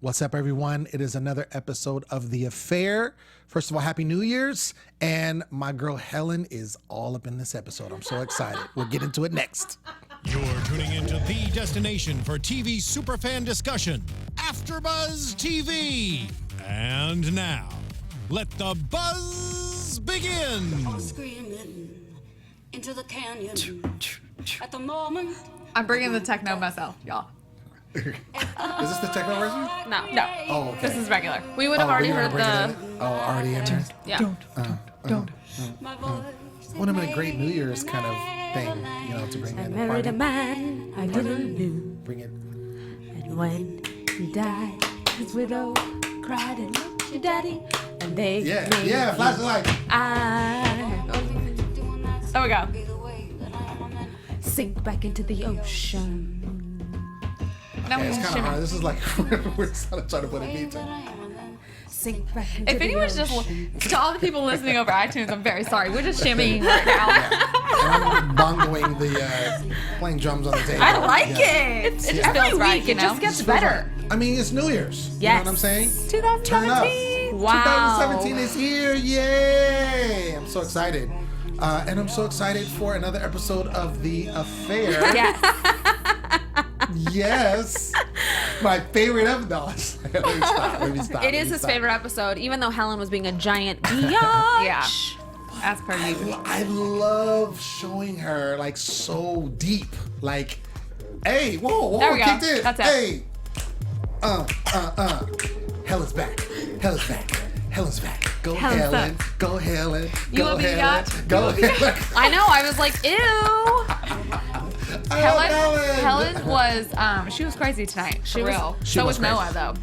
What's up, everyone? It is another episode of The Affair. First of all, Happy New Year's. And my girl Helen is all up in this episode. I'm so excited. We'll get into it next. You're tuning into the destination for TV superfan discussion, AFTERBUZZ TV. And now, let the buzz begin. Screaming into the canyon at the moment. I'm bringing the techno myself, y'all. Is this the techno version? No. Oh, okay. This is regular. We would have already heard the. already in there? Yeah. My voice Would have been a great New Year's kind of thing, you know, to bring in the married party. a man I didn't know. Bring it. And when he died, his widow cried and looked to daddy. And they Yeah, flash the light. There we go. Sink back into the ocean. Now Yeah, we it's can kind of shimmy. hard. This is like, we're trying to put a beat to it. Sink back into If the anyone's just ocean. to all the people listening over iTunes, I'm very sorry. We're just shimmying right now. And I'm bongoing the, playing drums on the table. I like Yeah. it. It just Every feels right, week, you it know. just gets better. I mean, it's New Year's. You know Yes. what I'm saying? 2017. Wow. 2017 is here. Yay! I'm so excited. And I'm so excited for another episode of The Affair. Yes. Yes. My favorite episode. No, let me stop. It is his favorite episode, even though Helen was being a giant biatch. Yeah. As per you. I love showing her like so deep. Like, hey, whoa, There we go. kicked in. That's it. Hey. Helen's back. Helen's back. Helen's back. Go Helen's Helen. back. Go Helen. You Go will be Helen. biatch. Go Helen. I know. I was like, ew. Helen. Helen was she was crazy tonight. She was real. She So was was Noah crazy. though.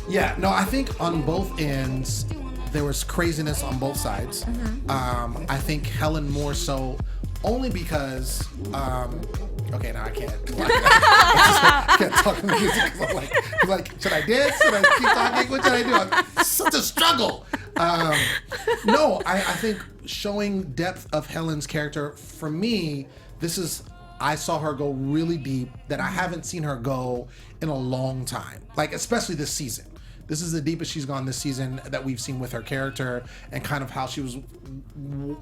Yeah, no, I think on both ends there was craziness on both sides. Mm-hmm. I think Helen more so only because okay, now I can't. I can't talk in the music because I'm like, should I dance? Should I keep talking? What should I do? It's such a struggle. No, I think showing depth of Helen's character, for me, I saw her go really deep that I haven't seen her go in a long time. Like, especially this season. This is the deepest she's gone this season that we've seen with her character and kind of how she was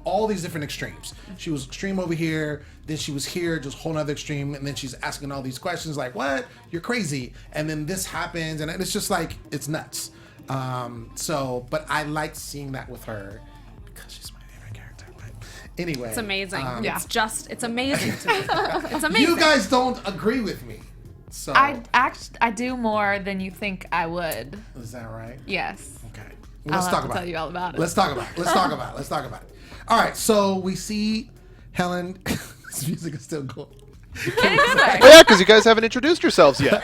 all these different extremes. She was extreme over here, then she was here, just whole other extreme, and then she's asking all these questions like, what? You're crazy. And then this happens, and it's just like, it's nuts. But I like seeing that with her because she's my favorite character. But anyway. It's amazing. Yeah. It's amazing to me. It's amazing. You guys don't agree with me. So I do more than you think I would. is that right? Yes. Okay. I'll Let's have talk to about tell it. you all about it. Let's talk about it. Let's talk about it. Let's talk about it. All right. So we see Helen. This music is still going. Get into it. Oh, yeah, because you guys haven't introduced yourselves yet.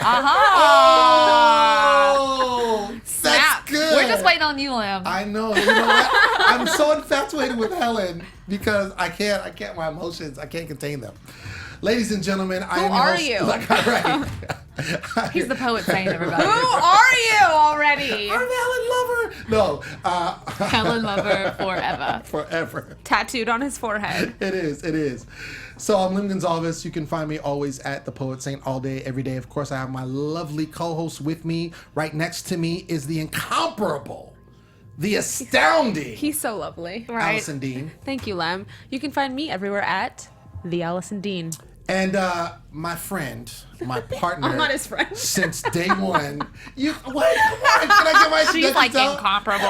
Oh, Snap. that's good. We're just waiting on you, Lem. I know. You know what? I'm so infatuated with Helen because I can't. My emotions. I can't contain them. Ladies and gentlemen, I am your are host- you? Like, all right. He's the poet saying everybody. Who are you already? I'm Helen Lover. No. Helen Lover forever. Forever. Tattooed on his forehead. It is. So I'm Lem Gonsalves. You can find me always at The Poet Saint all day, every day. Of course, I have my lovely co-host with me. Right next to me is the incomparable, the astounding He's so lovely. Right. Alison Dean. Thank you, Lem. You can find me everywhere at the Alison Dean. And my friend, my partner. I'm not his friend. Since day one. You wait, can I get my She's like out? incomparable.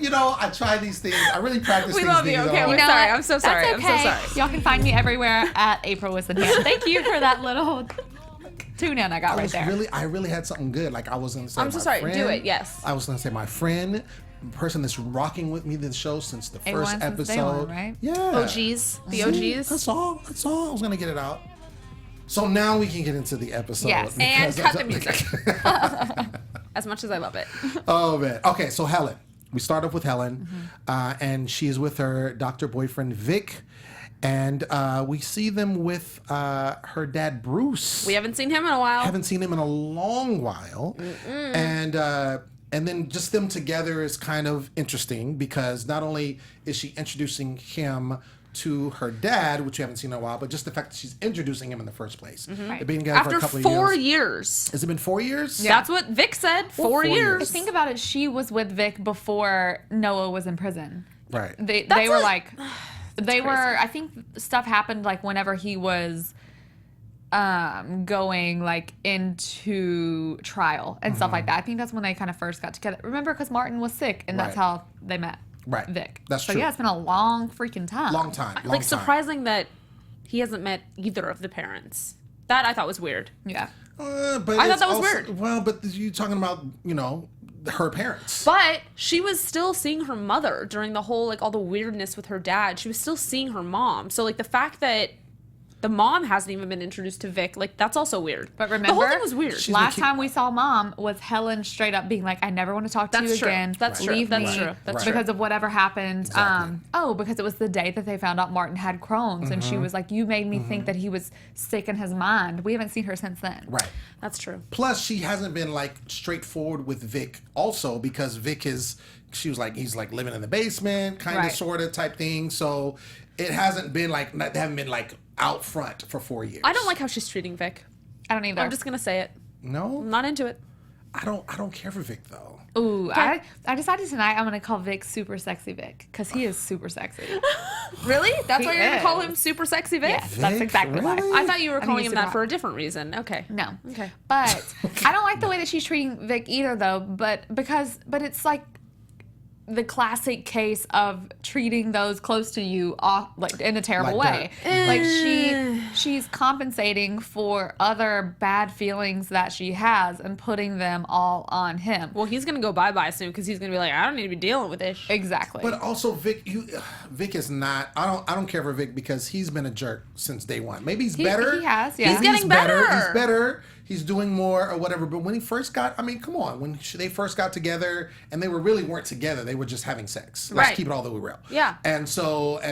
You know, I try these things. I really practice We these love things. you. at Okay, home. we're know sorry. what? I'm so sorry. That's okay. I'm so sorry. Y'all can find me everywhere at April Whisenhant. Thank you for that little tune in I got right there. I really had something good. Like I was gonna say. I'm so my sorry. friend. Do it, yes. I was gonna say my friend, the person that's rocking with me this show since the first A1 since day episode. one, right? Yeah. OGs. The See? OGs. That's all. I was gonna get it out. So now we can get into the episode. Yes, and because- cut the music. As much as I love it. Oh man. Okay, so Helen. We start off with Helen, Mm-hmm. and she's with her doctor boyfriend Vic, and we see them with her dad Bruce. We haven't seen him in a while. Haven't seen him in a long while, and And then just them together is kind of interesting because not only is she introducing him to her dad, which we haven't seen in a while, but just the fact that she's introducing him in the first place. They've been together for a couple of years. After 4 years. Has it been 4 years? Yeah. That's what Vic said. 4 years. Think about it. She was with Vic before Noah was in prison. Right. They were like, they were. I think stuff happened like whenever he was going like into trial and stuff like that. I think that's when they kind of first got together. Remember, because Martin was sick, and that's how they met. Right. Vic. That's so true. Yeah, it's been a long freaking time. Long time. Like, surprising that he hasn't met either of the parents. That I thought was weird. Yeah. But I thought that was weird. Well, but you talking about, her parents. But she was still seeing her mother during the whole, like, all the weirdness with her dad. She was still seeing her mom. So, like, the fact that the mom hasn't even been introduced to Vic, like, that's also weird. But remember, the whole thing was weird. Last time we saw Mom was Helen straight up being like, I never want to talk to you again. That's true. Leave That's me. true. That's true. Because of whatever happened. Exactly. Because it was the day that they found out Martin had Crohn's. And she was like, you made me think that he was sick in his mind. We haven't seen her since then. Right. That's true. Plus, she hasn't been, like, straightforward with Vic also because Vic she was like, he's, like, living in the basement, kind of, sort of type thing. So it hasn't been, like, they haven't been, like, out front for 4 years. I don't like how she's treating Vic. I don't either. I'm just going to say it. No? I'm not into it. I don't care for Vic, though. Ooh, I decided tonight I'm going to call Vic Super Sexy Vic because he is super sexy. Really? That's He why you're going to is. call him Super Sexy Vic? Yes, that's Vic? exactly why. Really? I thought you were calling he's him that super for a hot. different reason. Okay. No. Okay. But I don't like the way that she's treating Vic either, though. But it's like the classic case of treating those close to you off, like, in a terrible Like way. Like she's compensating for other bad feelings that she has and putting them all on him. Well, he's going to go bye-bye soon because he's going to be like, I don't need to be dealing with this. Exactly. But also, Vic is not. I don't care for Vic because he's been a jerk since day one. Maybe he's better. He has, yeah. He's getting better. He's better. He's doing more or whatever. But when he first got, come on. When they first got together, and they weren't together. They were just having sex. Let's keep it all the way real. Yeah. And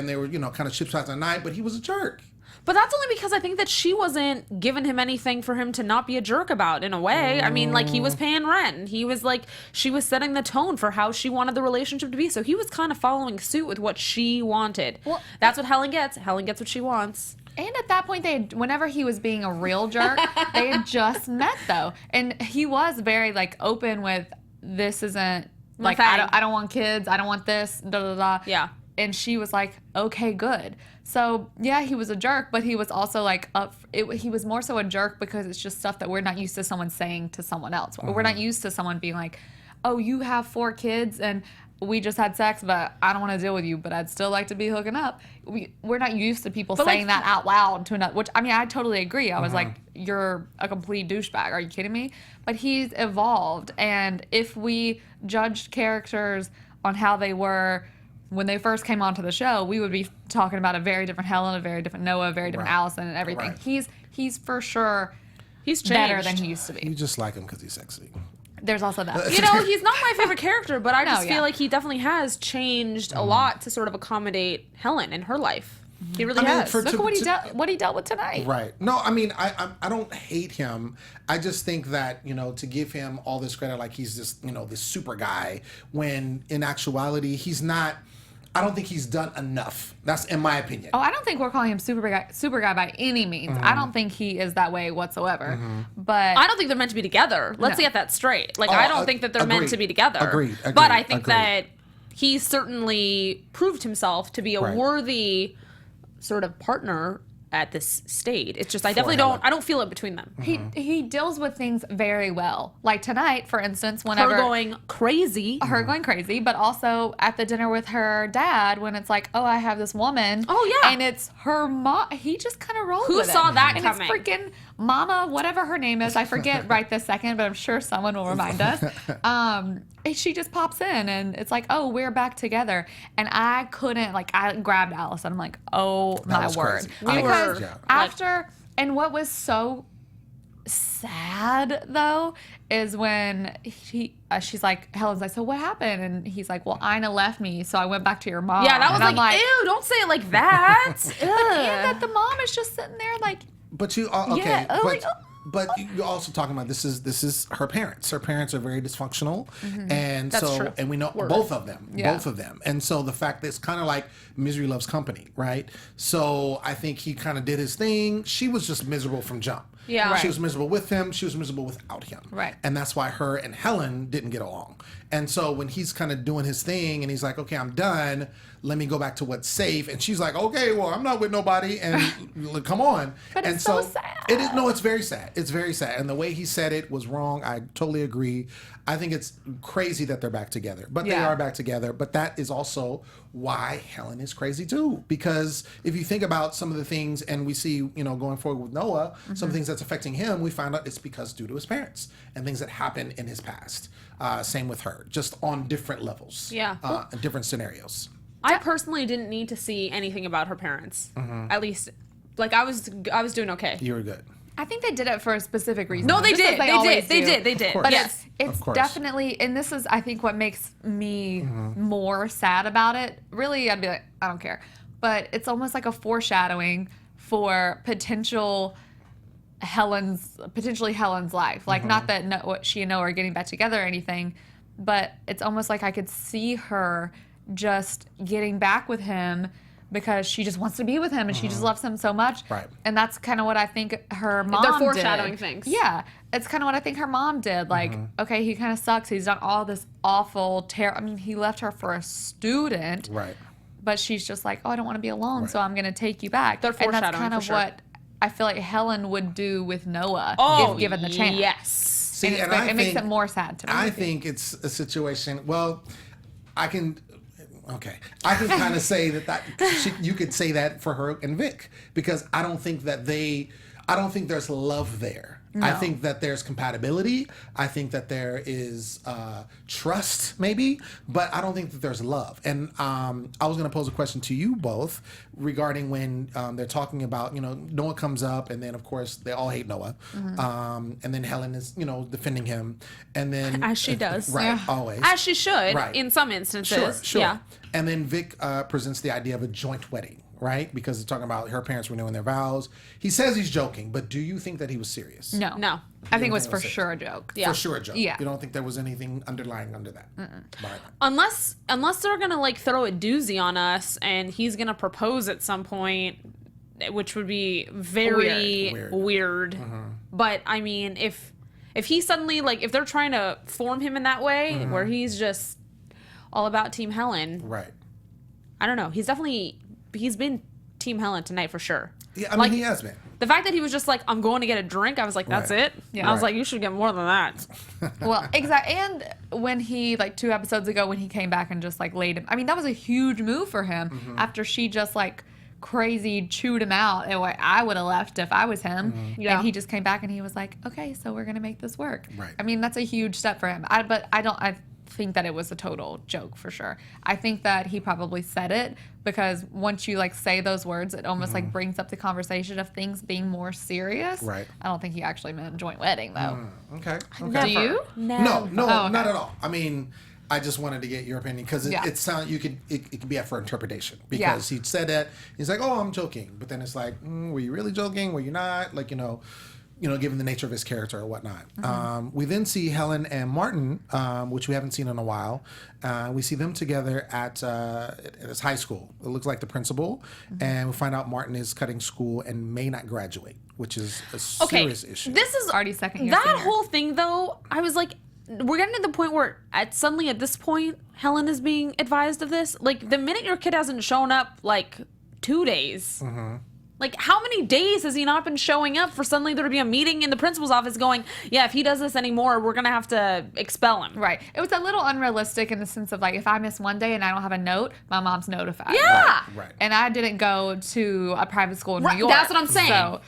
they were, kind of chips out the night. But he was a jerk. But that's only because I think that she wasn't giving him anything for him to not be a jerk about, in a way. I mean, like, he was paying rent. And he was like, she was setting the tone for how she wanted the relationship to be. So he was kind of following suit with what she wanted. Well, that's what Helen gets. Helen gets what she wants. And at that point, whenever he was being a real jerk, they had just met, though. And he was very, like, open with, this isn't, like, I don't want kids, I don't want this, da-da-da. Yeah. And she was like, okay, good. So, yeah, he was a jerk, but he was also, like, he was more so a jerk because it's just stuff that we're not used to someone saying to someone else. We're not used to someone being like, oh, you have 4 kids, and we just had sex, but I don't want to deal with you, but I'd still like to be hooking up. We're not used to people saying that out loud to another, which, I totally agree. I was like, you're a complete douchebag. Are you kidding me? But he's evolved, and if we judged characters on how they were when they first came onto the show, we would be talking about a very different Helen, a very different Noah, a very different Allison, and everything. Right. He's for sure He's better changed. than he used to be. You just like him because he's sexy. There's also that. You know, he's not my favorite character, but I just feel like he definitely has changed a lot to sort of accommodate Helen in her life. He really has. Look at what he dealt with tonight. Right. No, I don't hate him. I just think that, to give him all this credit like he's this, this super guy, when in actuality he's not. I don't think he's done enough. That's in my opinion. Oh, I don't think we're calling him super guy by any means. I don't think he is that way whatsoever. But I don't think they're meant to be together. Let's get that straight. Like, I don't think that they're meant to be together. Agreed. But I think that he certainly proved himself to be a worthy sort of partner at this state. It's just I don't feel it between them. he deals with things very well. Like tonight, for instance, whenever Her going crazy, but also at the dinner with her dad when it's like, oh, I have this woman. Oh, yeah. And it's her mom. He just kind of rolled Who with it. saw that and coming? It's freaking Mama, whatever her name is. I forget right this second, but I'm sure someone will remind us. She just pops in and it's like, oh, we're back together. And I couldn't, I grabbed Allison. I'm like, oh, my word. Because after, and what was so sad though is when she's like, Helen's like, so what happened? And he's like, well, Ina left me, so I went back to your mom. Yeah, that was and like, ew, don't say it like that. and that the mom is just sitting there like, but you okay, yeah, but but you're also talking about this is her parents. Her parents are very dysfunctional, and That's so true. and we know both of them, and so the fact that it's kind of like misery loves company, right? So I think he kind of did his thing. She was just miserable from jump. Yeah. Right. She was miserable with him. She was miserable without him. Right. And that's why her and Helen didn't get along. And so when he's kind of doing his thing and he's like, okay, I'm done. Let me go back to what's safe. And she's like, okay, well, I'm not with nobody. And come on. But and it's so sad. It is, no, it's very sad. It's very sad. And the way he said it was wrong. I totally agree. I think it's crazy that they're back together. But they are back together. But that is also why Helen is crazy too. Because if you think about some of the things, and we see, going forward with Noah, some things that's affecting him, we find out it's because due to his parents and things that happened in his past. Same with her, just on different levels. Yeah. Different scenarios. I personally didn't need to see anything about her parents. At least, like, I was doing okay. You were good. I think they did it for a specific reason. No, they just as did. always They do. did. They did. course. But Yes. it's Of course. definitely, and this is, I think, what makes me more sad about it. Really, I'd be like, I don't care. But it's almost like a foreshadowing for potentially Helen's life. Like, not that she and Noah are getting back together or anything, but it's almost like I could see her just getting back with him because she just wants to be with him and she just loves him so much. Right. And that's kind of what I think her mom They're did. foreshadowing things. Yeah. It's kind of what I think her mom did. Like, okay, he kind of sucks. He's done all this awful I mean, he left her for a student. Right. But she's just like, oh, I don't want to be alone, so I'm going to take you back. They're and that's foreshadowing kind for of sure. what I feel like Helen would do with Noah if given the chance. Yes. See, And it makes it more sad to me. I think it's a situation. Well, I can kind of say you could say that for her and Vic, because I don't think there's love there. I think that there's compatibility. I think that there is trust, maybe, but I don't think that there's love. And I was going to pose a question to you both regarding when they're talking about, Noah comes up, and then of course they all hate Noah, and then Helen is, defending him, and then As she does. right? Yeah. Always, As she should, Right. in some instances. Sure. Yeah. And then Vic presents the idea of a joint wedding, right? Because they're talking about her parents renewing their vows. He says he's joking, but do you think that he was serious? No. No. I think it was think it for was it. sure a joke. Yeah. For sure a joke. Yeah. You don't think there was anything underlying under that? Behind that? Unless they're gonna like throw a doozy on us and he's gonna propose at some point, which would be very weird. But I mean, if he suddenly, like, if they're trying to form him in that way where he's just all about Team Helen, Right. I don't know. He's been Team Helen tonight for sure. Yeah, I mean, Like, he has been. The fact that he was just like, I'm going to get a drink, I was like, that's Right. it? Yeah. I was Right. like, you should get more than that. Well, exactly. And when he, like 2 episodes ago, when he came back and just like laid him, I mean, that was a huge move for him after she just like crazy chewed him out. And I would have left if I was him. Yeah. And he just came back and he was like, okay, so we're going to make this work. Right. I mean, that's a huge step for him. I think that it was a total joke for sure. I think that he probably said it because once you like say those words, it almost like brings up the conversation of things being more serious. Right. I don't think he actually meant joint wedding though. Okay. Do you? No, Oh, okay. not at all. I mean, I just wanted to get your opinion because Yeah. it sounds it could be up for interpretation because he said that he's like, oh, I'm joking, but then it's like, were you really joking? Were you not? Like, given the nature of his character or whatnot. We then see Helen and Martin, which we haven't seen in a while. We see them together at his high school. It looks like the principal, and we find out Martin is cutting school and may not graduate, which is a serious issue. This is Already second year that senior. whole thing though. I was like, we're getting to the point where suddenly at this point, Helen is being advised of this. Like, the minute your kid hasn't shown up like 2 days. Like, how many days has he not been showing up for suddenly there to be a meeting in the principal's office going, yeah, if he does this anymore, we're going to have to expel him. Right. It was a little unrealistic in the sense of like, if I miss one day and I don't have a note, my mom's notified. Yeah. Right. And I didn't go to a private school in Right, New York. that's what I'm saying. So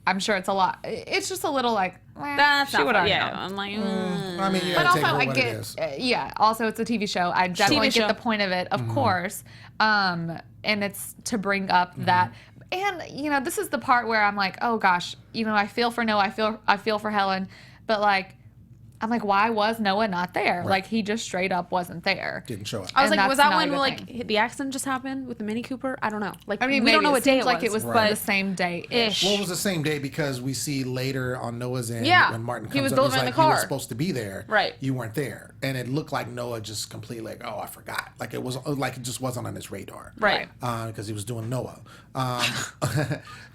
I'm sure it's a lot. It's just a little like, That's she not would fair. already Yeah. know. I'm like, I mean, you But gotta also, take it for I what it is. get, also it's a TV show. I definitely show. get the point of it, of course. And it's to bring up that. And, this is the part where I'm like, oh gosh, I feel for Noah, I feel for Helen. But like, I'm like, why was Noah not there? Like, he just straight up wasn't there. Didn't show up. I was And like, was that's that not a when good like thing. the accident just happened with the Mini Cooper? I don't know. Like, I mean, we don't know what day seems like it was Right. the same day-ish. Ish. Well, it was the same day because we see later on Noah's end Yeah. when Martin comes He was up, delivering he's like, the you were car. supposed to be there. Right. You weren't there. And it looked like Noah just completely like, oh, I forgot. Like it was like it just wasn't on his radar. Right. Because he was doing Noah.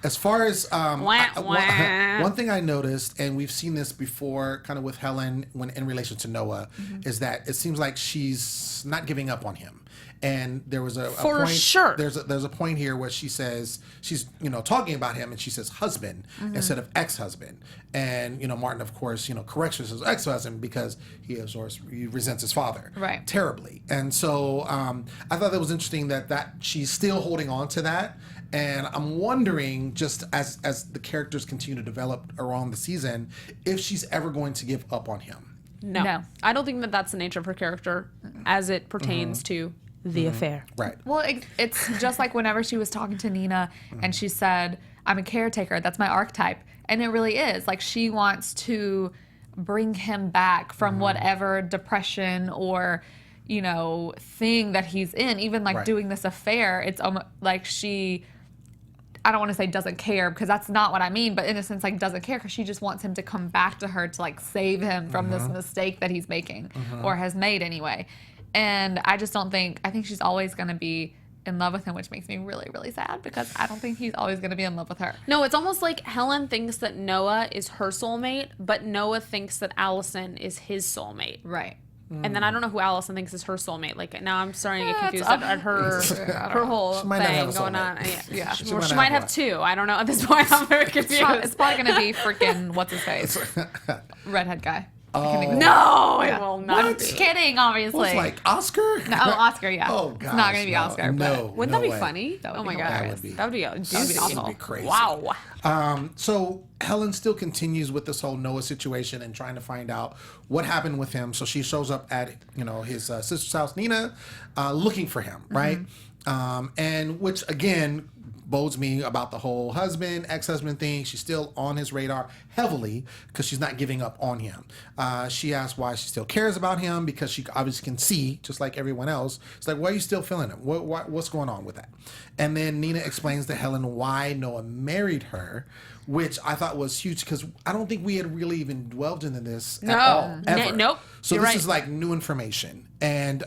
As far as Wah, wah. one thing I noticed, and we've seen this before kind of with Helen when in relation to Noah, is that it seems like she's not giving up on him. And there was a For point, sure. There's a point here where she says she's talking about him and she says husband instead of ex-husband, and Martin of course corrects her, says ex-husband because he resents his father Right. terribly, and so I thought that was interesting that she's still holding on to that, and I'm wondering just as the characters continue to develop around the season if she's ever going to give up on him. No. I don't think that that's the nature of her character as it pertains to the affair. Right. Well, it's just like whenever she was talking to Nina and she said, I'm a caretaker. That's my archetype. And it really is. Like, she wants to bring him back from whatever depression or, thing that he's in. Even like Right. doing this affair, it's almost like she, I don't want to say doesn't care because that's not what I mean, but in a sense, like, doesn't care because she just wants him to come back to her to like save him from this mistake that he's making or has made anyway. And I just don't think, I think she's always going to be in love with him, which makes me really, really sad because I don't think he's always going to be in love with her. No, it's almost like Helen thinks that Noah is her soulmate, but Noah thinks that Allison is his soulmate. Right. And then I don't know who Allison thinks is her soulmate. Like, now I'm starting to get Yeah, confused it's at her whole She might not have thing a going on. soulmate. Yeah. She Or might she not might have have two. I don't know. At this point, I'm very confused. It's probably going to be freaking, what's his face? Redhead guy. No, it will not I'm be. just kidding, obviously. What's like Oscar? No, Oscar, yeah. Oh It's gosh, not going to be no. Oscar. No, Wouldn't no that be way. funny? That would Oh be my god, hilarious. that would be That would be crazy. Wow. So Helen still continues with this whole Noah situation and trying to find out what happened with him. So she shows up at his sister's house, Nina, looking for him, right? And which again bodes me about the whole ex-husband thing. She's still on his radar heavily because she's not giving up on him. She asks why she still cares about him because she obviously can see, just like everyone else. It's like, why are you still feeling him? What's going on with that? And then Nina explains to Helen why Noah married her, which I thought was huge because I don't think we had really even delved into this at all, ever. Nope. So You're this right. is like new information. And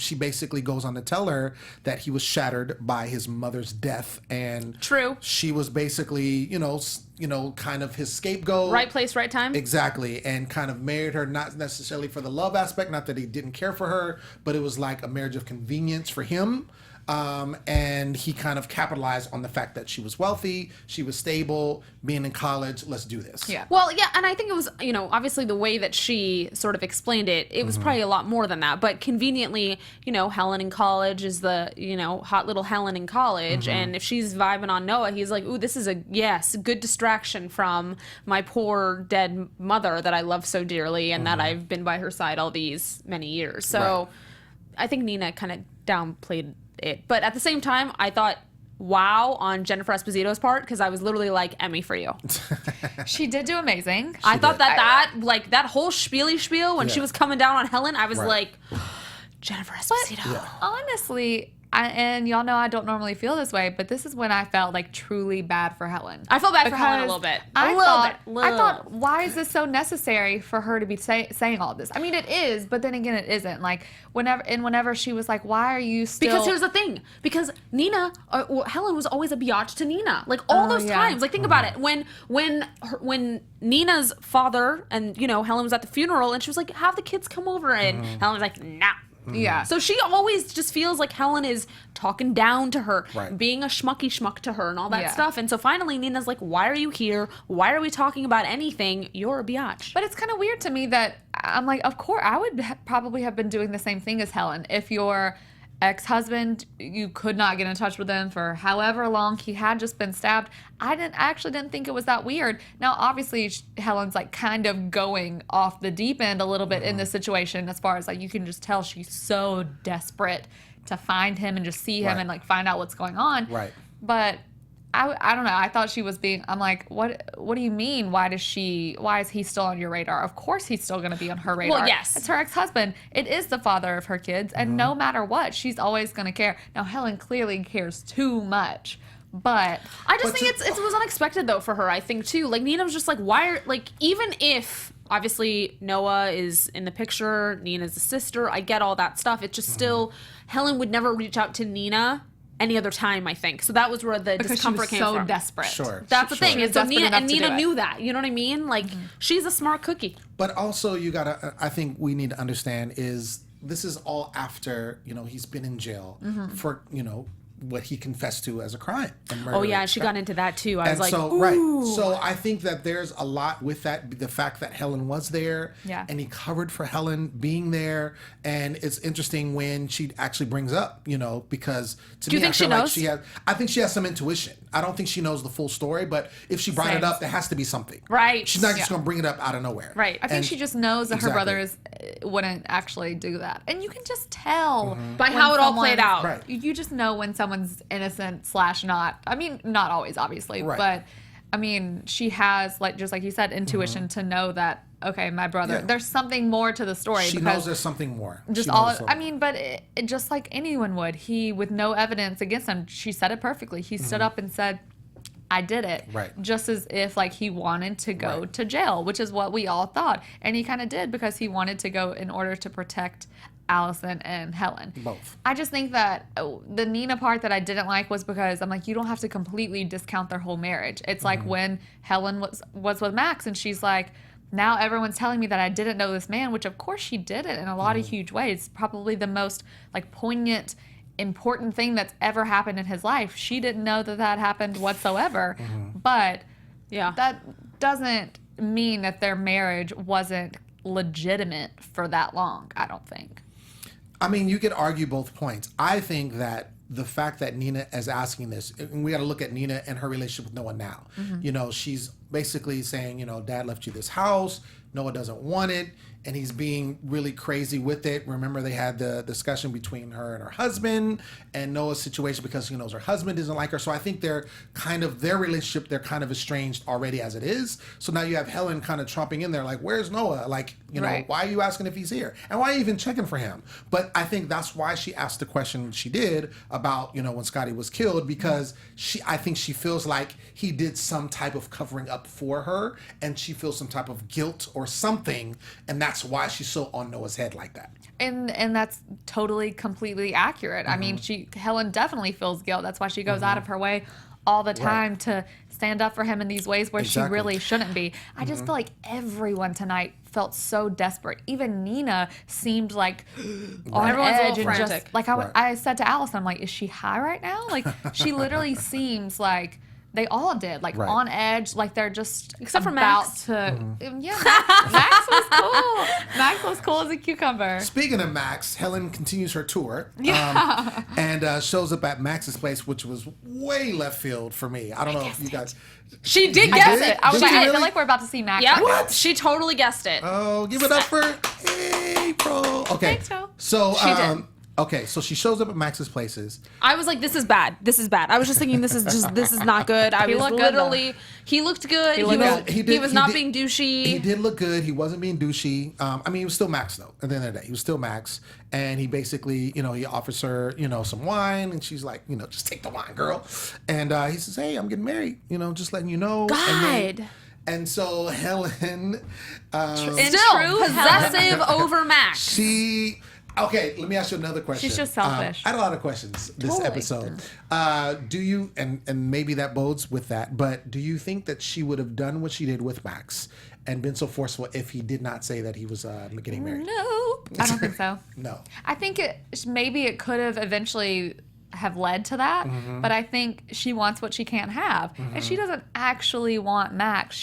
she basically goes on to tell her that he was shattered by his mother's death. And True. she was basically, kind of his scapegoat. Right place, right time. Exactly. And kind of married her, not necessarily for the love aspect, not that he didn't care for her, but it was like a marriage of convenience for him. And he kind of capitalized on the fact that she was wealthy, she was stable, being in college, let's do this. Yeah. Well, yeah, and I think it was, obviously the way that she sort of explained it, it was probably a lot more than that. But conveniently, Helen in college is the, hot little Helen in college. And if she's vibing on Noah, he's like, ooh, this is a good distraction from my poor dead mother that I love so dearly and that I've been by her side all these many years. So I think Nina kind of downplayed it. But at the same time, I thought, wow on Jennifer Esposito's part because I was literally like, Emmy for you. She did do amazing. I thought that whole spiel when she Yeah. was coming down on Helen, I was Right. like, Jennifer Esposito. Honestly, and y'all know I don't normally feel this way, but this is when I felt like truly bad for Helen. I felt bad for Helen a Because little bit. I Little. thought, why is this so necessary for her to be saying all this? I mean, it is, but then again, it isn't. Like whenever she was like, "Why are you still?" Because here's the thing. Because Nina, Helen was always a biatch to Nina. Like all those yeah. times. Like think about it. When Nina's father and Helen was at the funeral and she was like, "Have the kids come over," and Helen was like, "Nah." Yeah. So she always just feels like Helen is talking down to her, Right. being a schmuck to her and all that Yeah. stuff. And so finally Nina's like, why are you here? Why are we talking about anything? You're a biatch. But it's kind of weird to me that I'm like, of course, I would probably have been doing the same thing as Helen. If your ex-husband, you could not get in touch with him for however long, he had just been stabbed. I actually didn't think it was that weird. Now, obviously, Helen's like kind of going off the deep end a little bit in this situation, as far as like you can just tell she's so desperate to find him and just see him Right. and like find out what's going on. Right. But I don't know. I thought she was being. I'm like, what do you mean? Why is he still on your radar? Of course he's still going to be on her radar. Well, yes. It's her ex-husband. It is the father of her kids, and no matter what, she's always going to care. Now Helen clearly cares too much. But I just think it was unexpected though for her. I think too. Like Nina was just like, even if obviously Noah is in the picture, Nina's the sister. I get all that stuff. It's just still Helen would never reach out to Nina any other time. I think so. That was where the discomfort came from. So desperate. Sure. That's the thing. Is So Nina knew that. You know what I mean? Like she's a smart cookie. But also, you gotta. I think we need to understand is this is all after he's been in jail for what he confessed to as a crime. Oh yeah, she got into that too. I was like, so, ooh. right. So I think that there's a lot with that. The fact that Helen was there, and he covered for Helen being there, and it's interesting when she actually brings up, because to Do you me, think I feel she like knows? she has. I think she has some intuition. I don't think she knows the full story, but if she brought it up, there has to be something. Right. She's not just going to bring it up out of nowhere. Right. I think she just knows that her brother wouldn't actually do that, and you can just tell by how it all played out. Right. You just know when someone's innocent / not. I mean, not always, obviously, Right. but I mean, she has just like you said, intuition to know that okay, my brother. Yeah. There's something more to the story. She knows there's something more. Just I mean, but it, just like anyone would, he with no evidence against him. She said it perfectly. He stood up and said, I did it. Right. Just as if he wanted to go to jail, which is what we all thought. And he kind of did because he wanted to go in order to protect Alison and Helen. Both. I just think that the Nina part that I didn't like was because I'm like, you don't have to completely discount their whole marriage. It's like when Helen was with Max and she's like, now everyone's telling me that I didn't know this man, which of course she did it in a lot of huge ways. Probably the most poignant, important thing that's ever happened in his life. She didn't know that happened whatsoever. But that doesn't mean that their marriage wasn't legitimate for that long, I don't think. I mean, you could argue both points. I think that the fact that Nina is asking this, and we got to look at Nina and her relationship with Noah now. She's basically saying, Dad left you this house. Noah doesn't want it, and he's being really crazy with it. Remember, they had the discussion between her and her husband and Noah's situation because she knows her husband doesn't like her. So I think their relationship, they're kind of estranged already as it is. So now you have Helen kind of trumping in there like, where's Noah? Why are you asking if he's here? And why are you even checking for him? But I think that's why she asked the question she did about, when Scotty was killed, because I think she feels like he did some type of covering up for her, and she feels some type of guilt or something, and that's why she's so on Noah's head like that. And that's totally, completely accurate. I mean, Helen definitely feels guilt. That's why she goes out of her way all the time to stand up for him in these ways where she really shouldn't be. I just feel like everyone tonight felt so desperate. Even Nina seemed like on Everyone's a edge little and frantic. just I said to Alison, I'm like, is she high right now? She literally seems like they all did, on edge, they're just except for about Max. to. Yeah, Max was cool. Max was cool as a cucumber. Speaking of Max, Helen continues her tour and shows up at Max's place, which was way left field for me. I don't know if you guys. She did You guess did? it. I was Did like, you I really? feel like we're about to see Max. yeah, What? she totally guessed it. Oh, give it up for April. Okay. Thanks, Joe. So, She did. okay, so she shows up at Max's places. I was like, this is bad. This is bad. I was just thinking, this is not good. I He was looked good, literally, he looked good. He, looked was, good. he was not being douchey. He did look good. He wasn't being douchey. I mean, he was still Max, though, at the end of the day. He was still Max. And he basically, he offers her, some wine. And she's like, just take the wine, girl. And he says, hey, I'm getting married. Just letting you know. God. And so Helen... Still possessive over Max. Okay, let me ask you another question. She's just selfish. I had a lot of questions this episode. Do you, and maybe that bodes with that, but do you think that she would have done what she did with Max and been so forceful if he did not say that he was getting married? Nope. I don't think so. No. I think maybe it could have eventually have led to that, but I think she wants what she can't have. And she doesn't actually want Max.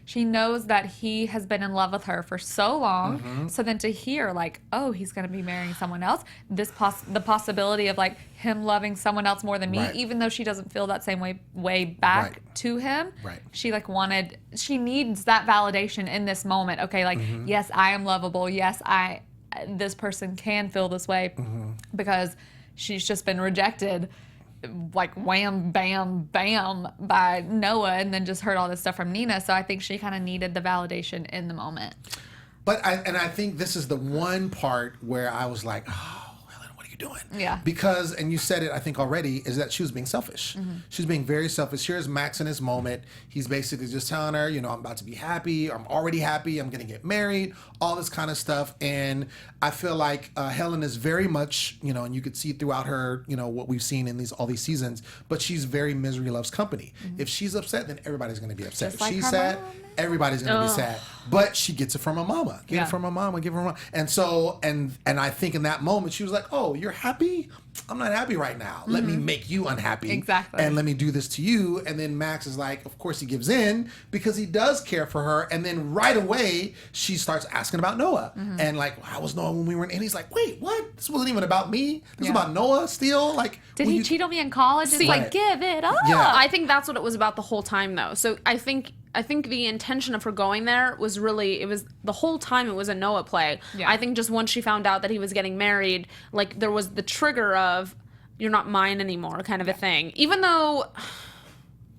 She knows that he has been in love with her for so long. So then to hear oh, he's going to be marrying someone else, the possibility of him loving someone else more than me, even though she doesn't feel that same way back to him. Right. She needs that validation in this moment. Okay, yes, I am lovable. Yes, this person can feel this way because she's just been rejected like wham, bam, bam by Noah and then just heard all this stuff from Nina. So I think she kind of needed the validation in the moment. But I think this is the one part where I was like, oh, Helen, what are you doing? Yeah. Because, and you said it, I think already, is that she was being selfish. She's being very selfish. Here's Max in his moment. He's basically just telling her, you know, I'm about to be happy. I'm already happy. I'm going to get married. All this kind of stuff. And I feel like Helen is very much, you know, and you could see throughout her, you know, what we've seen in all these seasons, but she's very misery loves company. If she's upset, then everybody's going to be upset. Just If like she's her sad, mom. everybody's going to be sad. But she gets it from her mama. Get it from her mama, give her mama. And so, and I think in that moment, she was like, oh, you're happy? I'm not happy right now. Let me make you unhappy. Exactly. And let me do this to you. And then Max is like, of course he gives in because he does care for her. And then right away, she starts asking about Noah. And like, how was Noah when we were in? And he's like, wait, what? This wasn't even about me. This is about Noah still? Like, Did he cheat on me in college? It's like, give it up. Yeah. I think that's what it was about the whole time, though. So I think the intention of her going there was really, it was the whole time it was a Noah play. Yeah. I think just once she found out that he was getting married, like there was the trigger of, you're not mine anymore kind of a thing. Even though,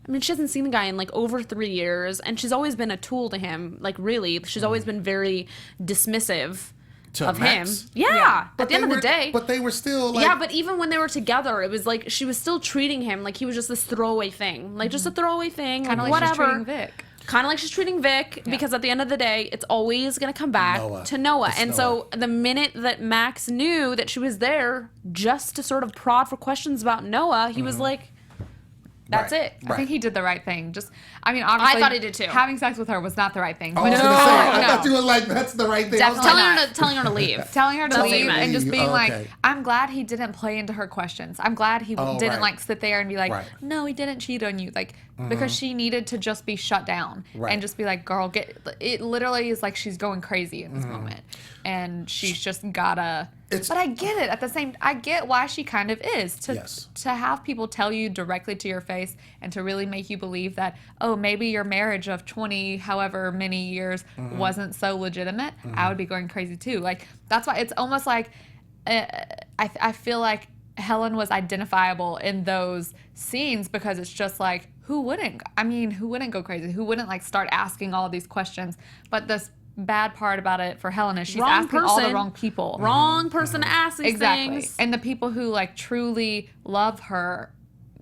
I mean, she hasn't seen the guy in like over 3 years, and she's always been a tool to him. Like really, she's always been very dismissive of Max? him. Yeah. But At the end of the day. But they were still like. Yeah, but even when they were together, it was like she was still treating him like he was just this throwaway thing. Like just a throwaway thing. Kind of like like she's whatever. treating Vic. Kind of like she's treating Vic, because at the end of the day, it's always going to come back to Noah. It's and Noah. so the minute that Max knew that she was there just to sort of prod for questions about Noah, he was like, that's Right. it. I think he did the right thing. Just, I mean, obviously, thought he did too. Having sex with her was not the right thing. I was But gonna say, I no. thought you were like, that's the right thing. I was Definitely like, not. Telling her to leave. Telling her to Telling leave her to and just leave. being Oh, like, okay. I'm glad he didn't play into her questions. I'm glad he didn't right. like sit there and be like, Right. no, he didn't cheat on you. Like, because she needed to just be shut down Right. and just be like, girl, it literally is like she's going crazy in this moment. And she's just gotta, but I get it. At the same, I get why she kind of is to have people tell you directly to your face and to really make you believe that, oh, maybe your marriage of 20, however many years wasn't so legitimate. I would be going crazy too. Like, that's why it's almost like, I feel like Helen was identifiable in those scenes because it's just like, who wouldn't go crazy? Who wouldn't like start asking all these questions? But this bad part about it for Helen is she's asking all the wrong people. Wrong person to ask these things. And the people who like truly love her,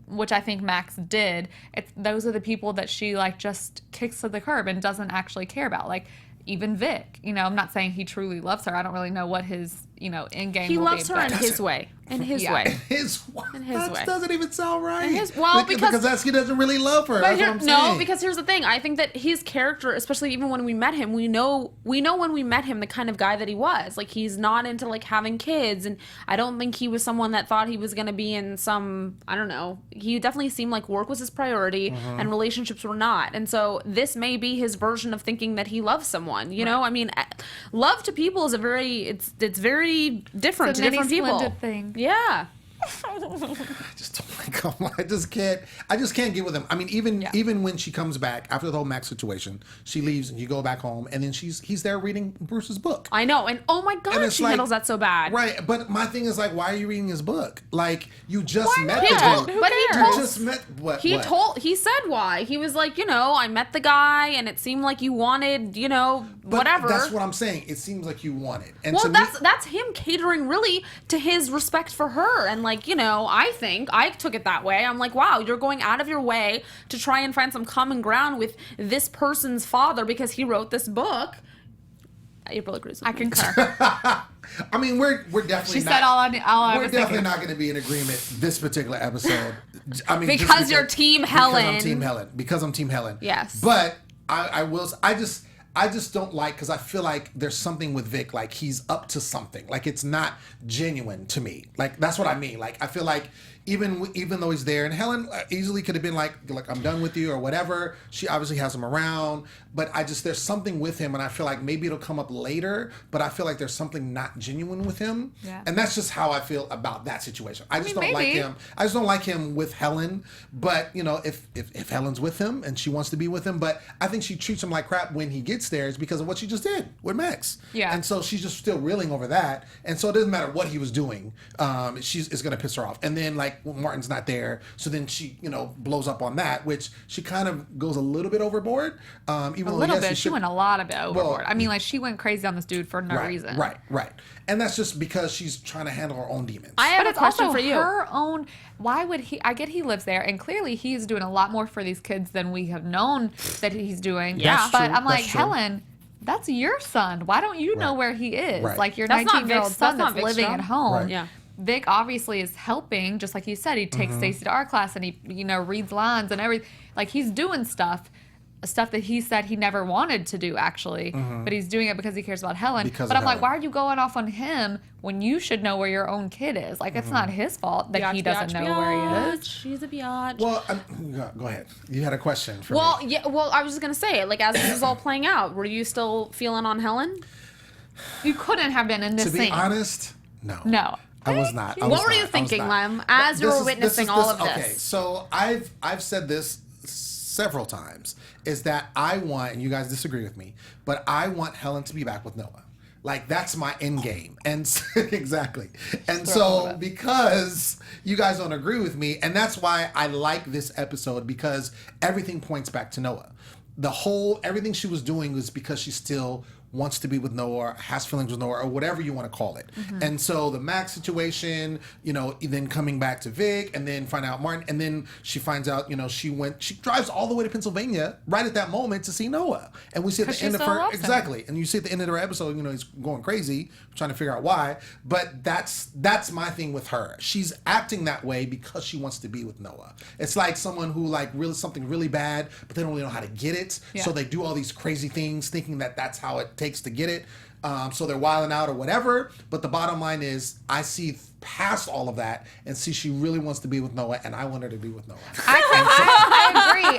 which I think Max did, those are the people that she like just kicks to the curb and doesn't actually care about. Like even Vic, you know, I'm not saying he truly loves her. I don't really know what his, you know, end game He will loves be, her but- in his way. In his way. his his way. doesn't even sound right. Because that's, he doesn't really love her. That's what I'm saying. No, because here's the thing. I think that his character, especially even when we met him, we know when we met him the kind of guy that he was. Like he's not into like having kids, and I don't think he was someone that thought he was gonna be in some, I don't know. He definitely seemed like work was his priority and relationships were not. And so this may be his version of thinking that he loves someone. You know, I mean, love to people is it's very different to different people. Thing. Yeah. I just don't like him. I just can't get with him. I mean, even when she comes back after the whole Max situation, she leaves and you go back home, and then he's there reading Bruce's book. I know, and oh my God, she handles that so bad. Right, but my thing is like, why are you reading his book? Like you just met He the told- dude. but he You told- just met what? He said why. He was like, you know, I met the guy and it seemed like you wanted, you know, But whatever. That's what I'm saying. It seems like you want it. And well, to me, that's him catering really to his respect for her. And like, you know, I think I took it that way. I'm like, wow, you're going out of your way to try and find some common ground with this person's father because he wrote this book. April agrees with me. I concur. I mean, we're definitely She not, said all I we're was definitely thinking. not going to be in agreement this particular episode. I mean, Because just you're Team Helen. Because I'm Team Helen. Yes. But I will. I just don't like, because I feel like there's something with Vic, like he's up to something. Like it's not genuine to me. Like that's what I mean. Like I feel like even though he's there, and Helen easily could have been like I'm done with you or whatever. She obviously has him around, but there's something with him, and I feel like maybe it'll come up later. But I feel like there's something not genuine with him, and that's just how I feel about that situation. I just don't like him. I just don't like him with Helen. But you know, if Helen's with him and she wants to be with him, but I think she treats him like crap when he gets there is because of what she just did with Max. Yeah. And so she's just still reeling over that, and so it doesn't matter what he was doing. It's gonna piss her off, and then like like Martin's not there. So then she, blows up on that, which she kind of goes a little bit overboard. Even A though, little yes, bit. She went a lot of it overboard. I mean, like, she went crazy on this dude for no reason. Right. And that's just because she's trying to handle her own demons. I have But a it's question also for you. her own. Why would he? I get he lives there, and clearly he's doing a lot more for these kids than we have known that he's doing. Yeah. That's but true. I'm like, That's true. Helen, that's your son. Why don't you know Right. where he is? Right. Like your That's not 19-year-old Vic's- son that's not that's Vic's living job. at home. Right. Yeah. Vic obviously is helping, just like you said. He takes Stacey to art class, and he, reads lines and everything. Like, he's doing stuff that he said he never wanted to do, actually. But he's doing it because he cares about Helen. Because but of I'm like, Helen. why are you going off on him when you should know where your own kid is? Like, it's not his fault that he doesn't know where he is. She's a biatch. Well, go ahead. You had a question for Well, me. yeah. Well, I was just gonna say, like, as this is all playing out, were you still feeling on Helen? You couldn't have been in this To be scene. honest, no. No. I was not. I What was were you not. I was thinking, not. Lem, as you This were is- witnessing all of this? Okay, so I've said this several times, is that I want, and you guys disagree with me, but I want Helen to be back with Noah. Like, that's my end game. And exactly. And so because you guys don't agree with me, and that's why I like this episode, because everything points back to Noah. Everything she was doing was because she still wants to be with Noah, or has feelings with Noah, or whatever you want to call it. And so the Max situation, then coming back to Vic, and then find out Martin, and then she finds out, she drives all the way to Pennsylvania right at that moment to see Noah. And we see at the 'Cause she end of still her, loves him. exactly. And you see at the end of her episode, he's going crazy, trying to figure out why. But that's my thing with her. She's acting that way because she wants to be with Noah. It's like someone who something really bad, but they don't really know how to get it. Yeah. So they do all these crazy things thinking that that's how it takes to get it. So they're wilding out or whatever. But the bottom line is, I see past all of that and see she really wants to be with Noah, and I want her to be with Noah. I agree.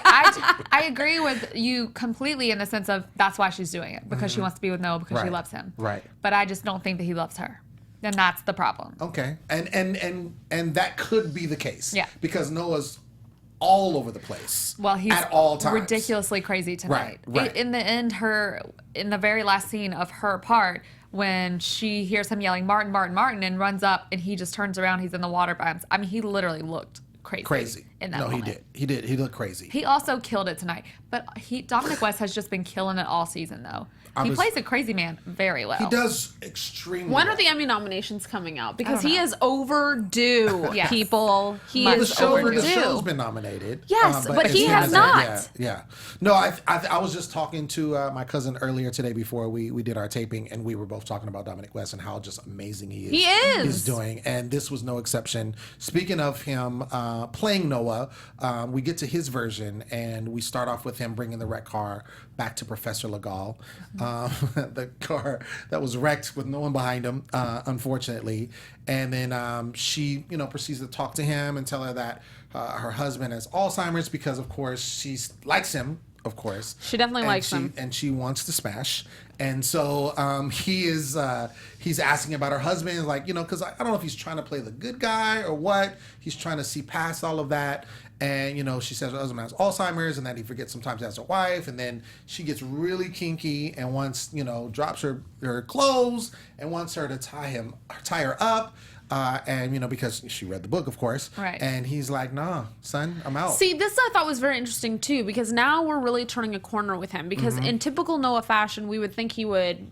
I agree with you completely in the sense of that's why she's doing it, because she wants to be with Noah, because she Right. loves him. Right. But I just don't think that he loves her. And that's the problem. Okay. And that could be the case. Yeah. Because Noah's all over the place. Well, he's at all times. ridiculously crazy tonight. Right. In the end, in the very last scene of her part, when she hears him yelling Martin, Martin, Martin, and runs up, and he just turns around, he's in the water by himself. I mean, he literally looked crazy. In that moment. He did. He looked crazy. He also killed it tonight. But Dominic West has just been killing it all season, though. He plays a crazy man very well. He does extremely When well. are the Emmy nominations coming out? Because don't he know. is overdue, Yes. people. He Much is The overdue. show's been nominated. Yes, but he it's has not. Yeah. No, I was just talking to my cousin earlier today before we did our taping, and we were both talking about Dominic West and how just amazing he is. He is. He's doing, and this was no exception. Speaking of him playing Noah, we get to his version, and we start off with him bringing the wrecked car back to Professor Legal. The car that was wrecked with no one behind him, unfortunately. And then she, proceeds to talk to him and tell her that her husband has Alzheimer's because, of course, she likes him, of course. She definitely And likes him. And she wants to smash. And so he's asking about her husband, like, because I don't know if he's trying to play the good guy or what. He's trying to see past all of that. And, she says her husband has Alzheimer's and that he forgets sometimes he has a wife. And then she gets really kinky and wants, drops her clothes and wants her to tie her up. And, because she read the book, of course. Right. And he's like, nah, son, I'm out. See, this I thought was very interesting too, because now we're really turning a corner with him. Because in typical Noah fashion, we would think he would.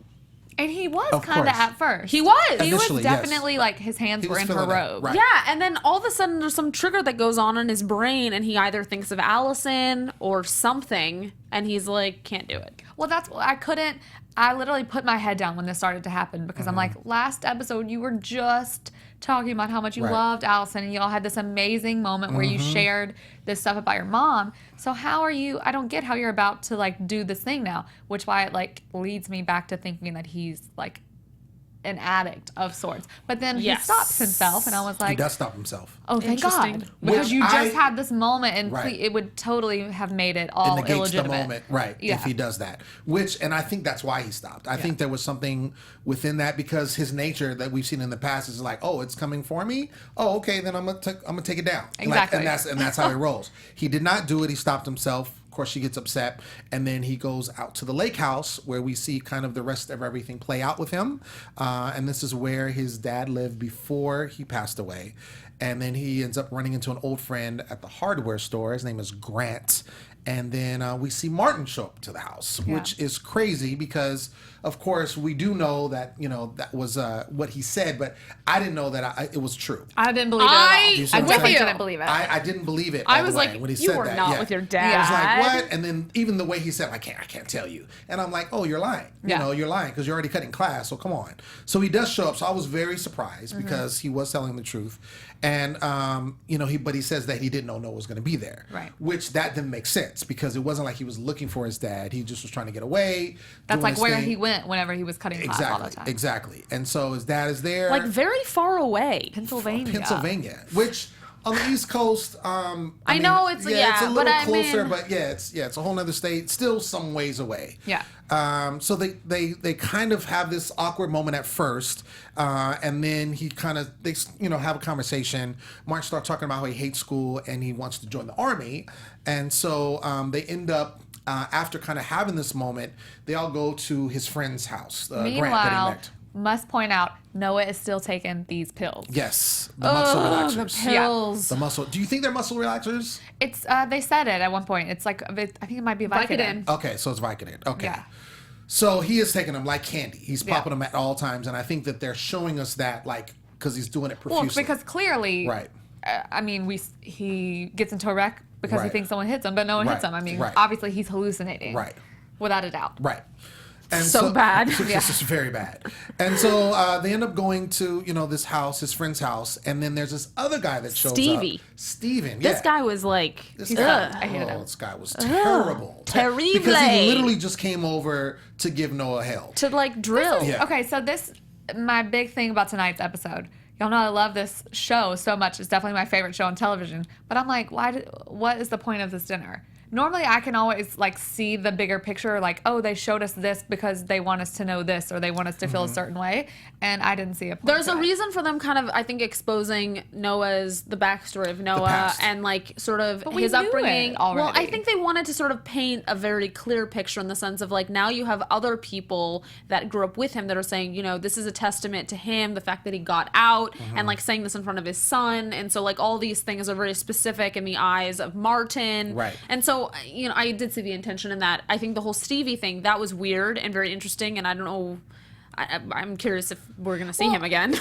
And he was Of kind of course. at first. He was. He was Initially, yes. definitely like his hands He were was in her feeling it, robe. right. Yeah, and then all of a sudden there's some trigger that goes on in his brain, and he either thinks of Allison or something, and he's like, can't do it. Well, that's I literally put my head down when this started to happen because I'm like, last episode you were just talking about how much you Right. loved Allison and y'all had this amazing moment where you shared this stuff about your mom. So how are you? I don't get how you're about to like do this thing now, which why it leads me back to thinking that he's like an addict of sorts. But then he Yes. stops himself, and I was He like, does stop himself. oh, thank God. Interesting. Because Which you just I- had this moment, and Right. it would totally have made it all It negates illegitimate. the moment, right? Yeah. If he does that, and I think that's why he stopped. I think there was something within that because his nature that we've seen in the past is like, oh, it's coming for me. Oh, okay, then I'm gonna take it down. Exactly. and that's how he rolls. He did not do it. He stopped himself course, she gets upset. And then he goes out to the lake house where we see kind of the rest of everything play out with him. And this is where his dad lived before he passed away. And then he ends up running into an old friend at the hardware store. His name is Grant. And then we see Martin show up to the house, which is crazy because, of course, we do know that, that was what he said, but I didn't know that it was true. I didn't believe it at all. I'm with definitely you. didn't believe it. I didn't believe it. I all was the way like, when he you said were that. not with your dad. I was like, what? And then even the way he said, I can't tell you. And I'm like, oh, you're lying. You're lying because you're already cutting class. So come on. So he does show up. So I was very surprised because he was telling the truth. And, but he says that he didn't know Noah was going to be there. Right. Which that didn't make sense because it wasn't like he was looking for his dad. He just was trying to get away. That's like where he went whenever he was cutting class all the time. Exactly. And so his dad is there. Like very far away. Pennsylvania. Which on the East Coast, I know it's it's a little but closer, but it's a whole nother state, still some ways away. Yeah. So they kind of have this awkward moment at first, and then they have a conversation. Martin starts talking about how he hates school and he wants to join the army, and so they end up. After kind of having this moment, they all go to his friend's house. Grant that he met. Must point out, Noah is still taking these pills. Yes, the muscle relaxers. The pills. The muscle. Do you think they're muscle relaxers? It's they said it at one point. It's like I think it might be Vicodin. Okay, so it's Vicodin. Okay. Yeah. So he is taking them like candy. He's popping them at all times, and I think that they're showing us that because he's doing it profusely. Well, because clearly, right. He gets into a wreck because he thinks someone hits him, but no one hits him. I mean, obviously he's hallucinating. Right. Without a doubt. Right. And so bad. This is very bad. And so they end up going to, this house, his friend's house, and then there's this other guy that shows Stevie. up. Steven. This guy was like, I hated him. This guy was terrible. Terrible. Because he literally just came over to give Noah hell. To drill. Yeah. Okay, so my big thing about tonight's episode. Y'all know I love this show so much. It's definitely my favorite show on television. But I'm like, what is the point of this dinner? Normally, I can always see the bigger picture, they showed us this because they want us to know this or they want us to feel a certain way, and I didn't see a point. There's a reason for them kind of, I think, exposing the backstory of Noah and sort of his upbringing. Already. Well, I think they wanted to sort of paint a very clear picture in the sense of now you have other people that grew up with him that are saying, this is a testament to him, the fact that he got out and saying this in front of his son, and so all these things are very specific in the eyes of Martin. Right. And so I did see the intention in that. I think the whole Stevie thing, that was weird and very interesting, and I don't know. I'm curious if we're going to see him again.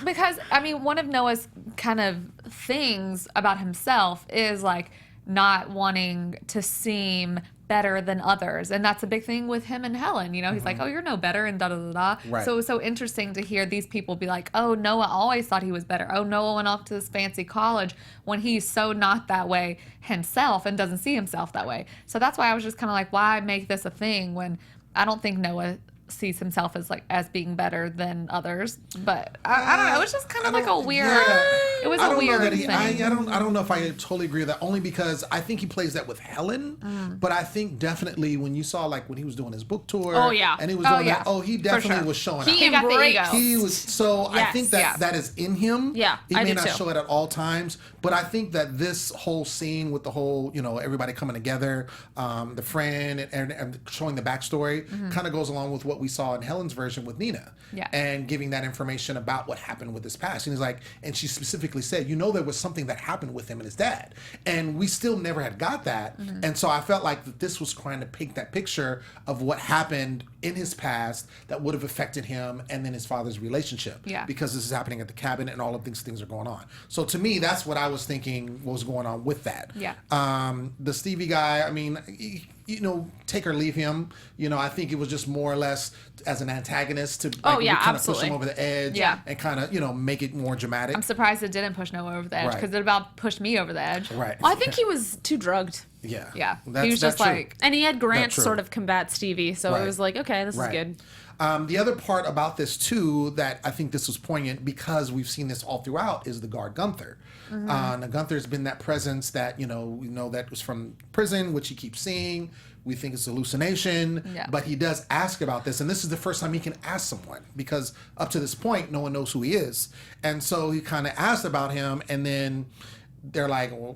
Because, one of Noah's kind of things about himself is not wanting to seem better than others, and that's a big thing with him and Helen. He's like, oh, you're no better, and da da da da. Right. So it was so interesting to hear these people be like, oh, Noah always thought he was better. Oh, Noah went off to this fancy college when he's so not that way himself and doesn't see himself that way. So that's why I was just kind of like, why make this a thing when I don't think Noah sees himself as being better than others, but I don't know. It was just kind of a weird. Yeah. It was a weird thing. I don't know if I totally agree with that. Only because I think he plays that with Helen, but I think definitely when you saw when he was doing his book tour, and he was doing that. Oh, he definitely was showing out. He got the ego. He was so. Yes, I think that is in him. Yeah, he may not show it at all times, but I think that this whole scene with the whole everybody coming together, the friend and showing the backstory kind of goes along with what we saw in Helen's version with Nina, and giving that information about what happened with his past. And he's like, and she specifically said, there was something that happened with him and his dad, and we still never had got that. And so I felt like that this was trying to paint that picture of what happened in his past that would have affected him and then his father's relationship. Yeah. Because this is happening at the cabin and all of these things are going on. So to me, that's what I was thinking was going on with that. Yeah. The Stevie guy, take or leave him. I think it was just more or less as an antagonist to kind of push him over the edge and kind of, make it more dramatic. I'm surprised it didn't push Noah over the edge because it about pushed me over the edge. Right. Well, I think he was too drugged. Yeah. Yeah. That's, he was just true. And he had Grant sort of combat Stevie, so it was like, okay, this is good. The other part about this, too, that I think this was poignant because we've seen this all throughout is the guard Gunther. Now, Gunther's been that presence that, we know that was from prison, which he keeps seeing. We think it's hallucination, but he does ask about this. And this is the first time he can ask someone because up to this point, no one knows who he is. And so he kind of asked about him and then they're like, well,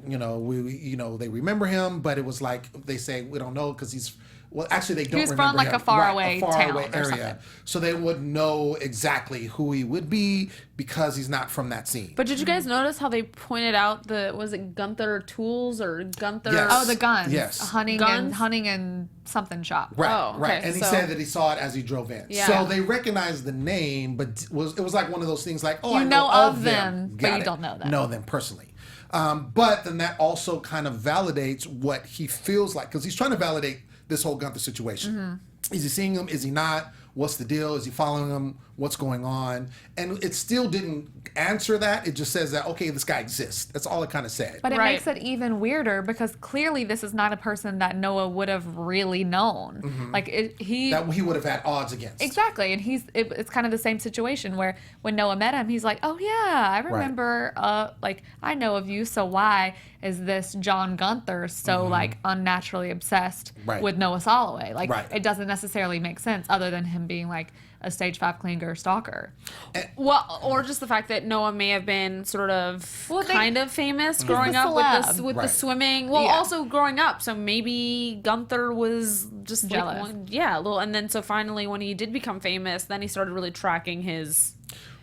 they remember him, but it was like they say we don't know because he's. Well, actually, they don't He was remember from like him. a faraway town or area, something. so they wouldn't know exactly who he would be because he's not from that scene. But did you guys notice how they pointed out was it Gunther Tools or Gunther? Yes. Oh, the guns. Yes. Hunting and something shop. Right, Oh, right. okay, And he so- said that he saw it as he drove in. Yeah. So they recognized the name, but it was like one of those things like, You I know know of them, but Got you it. don't know them. Know them personally. But then that also kind of validates what he feels like, because he's trying to validate this whole Gunther situation. Is he seeing him? Is he not? What's the deal? Is he following him? What's going on? And it still didn't answer that. It just says that, okay, this guy exists. That's all it kind of said. But it Right. makes it even weirder because clearly this is not a person that Noah would have really known. Like that he would have had odds against. Exactly, and it's kind of the same situation where when Noah met him, he's like, "Oh yeah, I remember. Like I know of you. So why is this John Gunther so like unnaturally obsessed Right. with Noah Soloway? Like Right. it doesn't necessarily make sense other than him being like a stage 5 clinger stalker." Well, or just the fact that Noah may have been sort of kind of famous growing the up celeb. with the Right. swimming. Well, Yeah. also growing up, so maybe Gunther was just Jealous. a little. And then so finally, when he did become famous, then he started really tracking his.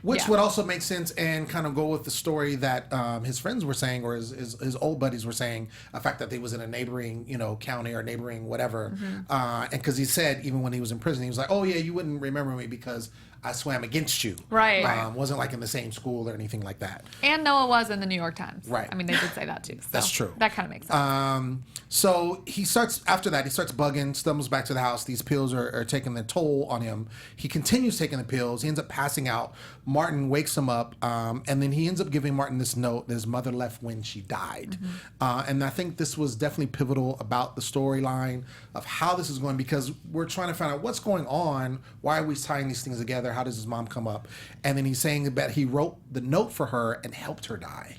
Which Yeah. would also make sense and kind of go with the story that his friends were saying, or his old buddies were saying, the fact that they was in a neighboring, county or neighboring whatever. And because he said, even when he was in prison, he was like, oh yeah, you wouldn't remember me because I swam against you. Right. Wasn't like in the same school or anything like that. And Noah was in the New York Times. Right. I mean, they did say that too. So That's true. That kind of makes sense. So he starts bugging, stumbles back to the house. These pills are taking their toll on him. He continues taking the pills. He ends up passing out. Martin wakes him up, and then he ends up giving Martin this note that his mother left when she died. And I think this was definitely pivotal about the storyline of how this is going, because we're trying to find out what's going on. Why are we tying these things together? How does his mom come up? And then he's saying that he wrote the note for her and helped her die.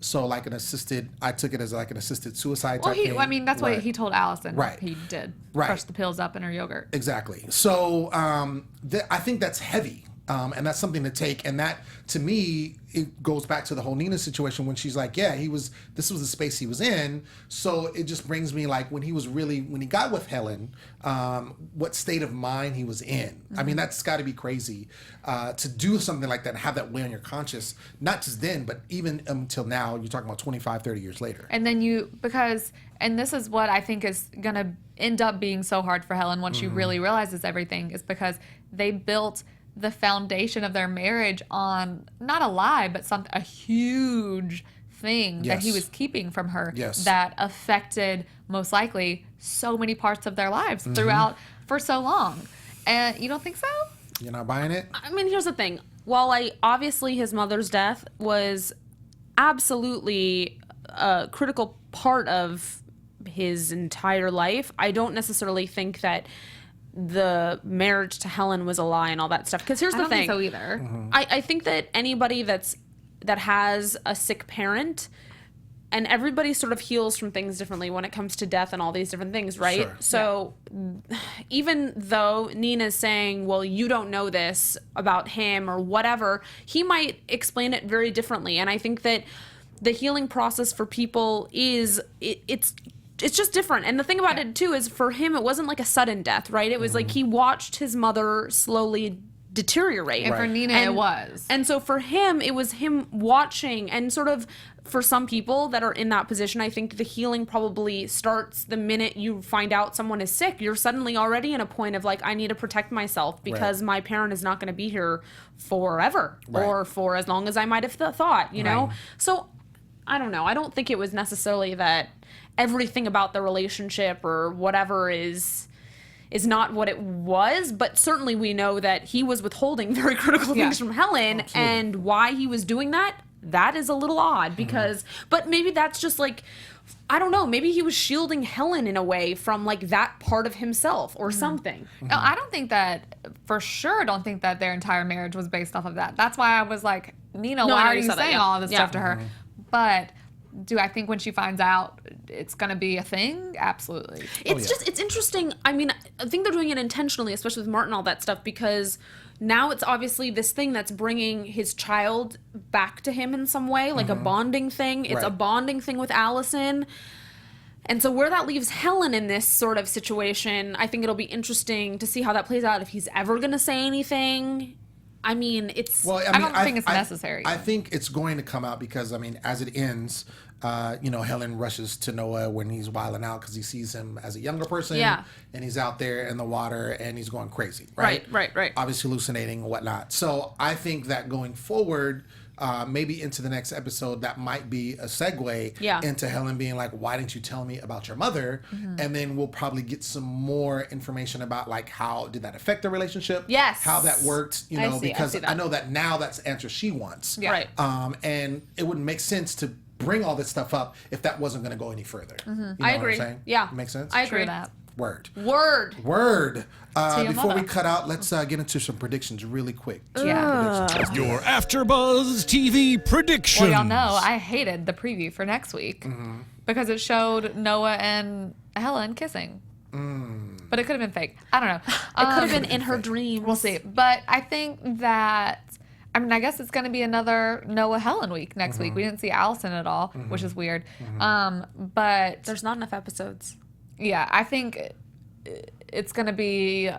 So like I took it as like an assisted suicide Well, type thing. I mean, that's what Right. he told Allison. Right. He did. Right. Crush the pills up in her yogurt. Exactly. So I think that's heavy. And that's something to take. And that, to me, it goes back to the whole Nina situation when she's like, yeah, this was the space he was in. So it just brings me like when he got with Helen, what state of mind he was in. I mean, that's got to be crazy to do something like that and have that weigh on your conscience, not just then, but even until now. You're talking about 25, 30 years later. And then and this is what I think is going to end up being so hard for Helen once she really realizes everything, is because they built the foundation of their marriage on not a lie, but a huge thing that he Yes. was keeping from her Yes. that affected most likely so many parts of their lives throughout for so long. And you don't think so? You're not buying it? I mean, here's the thing. While obviously his mother's death was absolutely a critical part of his entire life, I don't necessarily think that the marriage to Helen was a lie and all that stuff. Because here's I the don't thing. think so either. I think that anybody that has a sick parent, and everybody sort of heals from things differently when it comes to death and all these different things, right? Sure. So even though Nina's saying, well, you don't know this about him or whatever, he might explain it very differently. And I think that the healing process for people it's just different. And the thing about it too is, for him, it wasn't like a sudden death, right? It was like he watched his mother slowly deteriorate. And for Nina, it was. And so for him, it was him watching, and sort of for some people that are in that position, I think the healing probably starts the minute you find out someone is sick. You're suddenly already in a point of like, I need to protect myself because my parent is not going to be here forever or for as long as I might have thought, you know? So I don't know. I don't think it was necessarily that everything about the relationship or whatever is not what it was, but certainly we know that he was withholding very critical things from Helen. And why he was doing that is a little odd, because but maybe that's just like, I don't know, maybe he was shielding Helen in a way from like that part of himself or something. No, I don't think that, for sure, don't think that their entire marriage was based off of that. That's why I was like, Nina, I why know are you you said that, saying yeah. all of this Yeah. stuff to her? But do I think when she finds out it's going to be a thing? Absolutely. It's just, it's interesting. I mean, I think they're doing it intentionally, especially with Martin, all that stuff, because now it's obviously this thing that's bringing his child back to him in some way, like a bonding thing. It's a Right. bonding thing with Alison. And so where that leaves Helen in this sort of situation, I think it'll be interesting to see how that plays out, if he's ever going to say anything. I mean, it's... Well, I don't think it's necessary. I think it's going to come out because, I mean, as it ends, Helen rushes to Noah when he's wilding out because he sees him as a younger person. Yeah. And he's out there in the water and he's going crazy, right? Right. Obviously hallucinating and whatnot. So I think that going forward, maybe into the next episode, that might be a segue into Helen being like, why didn't you tell me about your mother? And then we'll probably get some more information about like how did that affect the relationship? Yes. How that worked, I see because that. I know that now that's the answer she wants. Yeah. Right. And it wouldn't make sense to bring all this stuff up if that wasn't going to go any further. You know I what agree. I'm saying? Yeah. Makes sense? I True agree. that. Word. Word. Word. To your Before we mother. cut out, let's get into some predictions really quick. Yeah. Predictions. Your AfterBuzz TV predictions. Well, y'all know I hated the preview for next week because it showed Noah and Helen kissing. But it could have been fake. I don't know. It could have been in her dreams. We'll see. But I think that, I mean, I guess it's going to be another Noah Helen week next week. We didn't see Alison at all, which is weird. But There's not enough episodes. yeah, I think it's going to be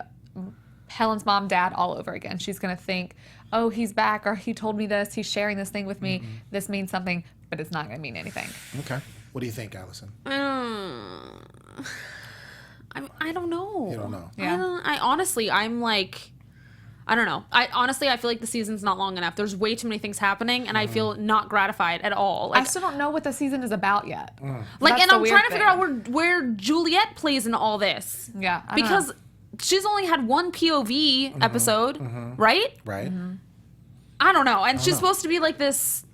Helen's mom, dad all over again. She's going to think, oh, he's back, or he told me this, he's sharing this thing with me. This means something, but it's not going to mean anything. Okay. What do you think, Allison? I don't know. You don't know. Yeah. I don't know. I feel like the season's not long enough. There's way too many things happening, and I feel not gratified at all. I Like, still don't know what the season is about yet. and I'm trying to figure out where. where Juliet plays in all this. Yeah, I don't Because know. she's only had one POV episode, right? Right? I don't know. And she's supposed to be like this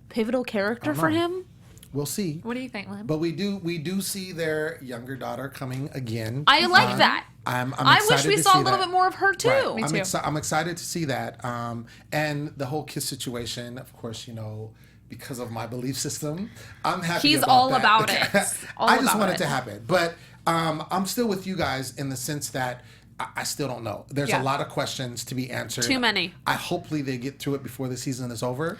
pivotal character for know. him. We'll see. What do you think, Lem? But we do see their younger daughter coming again. I like that. I'm I wish excited we to saw see a little that. bit more of her too. Right. Me too. I'm excited to see that. And the whole kiss situation, of course, because of my belief system, I'm happy He's about all that. about it. All I just about want it it. to happen. But I'm still with you guys in the sense that I still don't know. There's Yeah. a lot of questions to be answered. Too many. Hopefully they get through it before the season is over,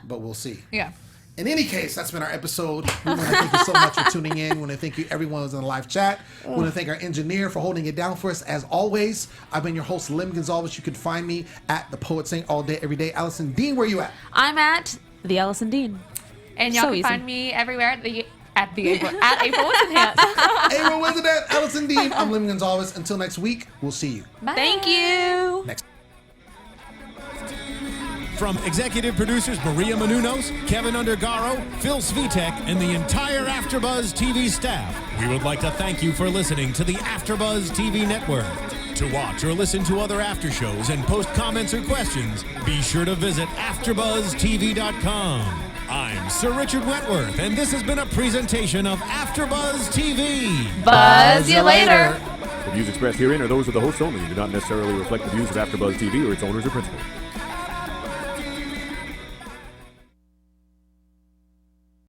but we'll see. Yeah. In any case, that's been our episode. We want to thank you so much for tuning in. We want to thank you, everyone who's in the live chat. We want to thank our engineer for holding it down for us, as always. I've been your host, Lem Gonsalves. You can find me at The Poet Saint all day, every day. Alison Dean, where you at? I'm at the Alison Dean. And y'all So can easy. find me everywhere at April Whisenhant. April Whisenhant, Alison Dean. I'm Lem Gonsalves. Until next week, we'll see you Bye. Thank you. next. From executive producers Maria Menounos, Kevin Undergaro, Phil Svitek, and the entire AfterBuzz TV staff, we would like to thank you for listening to the AfterBuzz TV network. To watch or listen to other after shows and post comments or questions, be sure to visit AfterBuzzTV.com. I'm Sir Richard Wentworth, and this has been a presentation of AfterBuzz TV. Buzz you later. The views expressed herein are those of the hosts only and do not necessarily reflect the views of AfterBuzz TV or its owners or principals.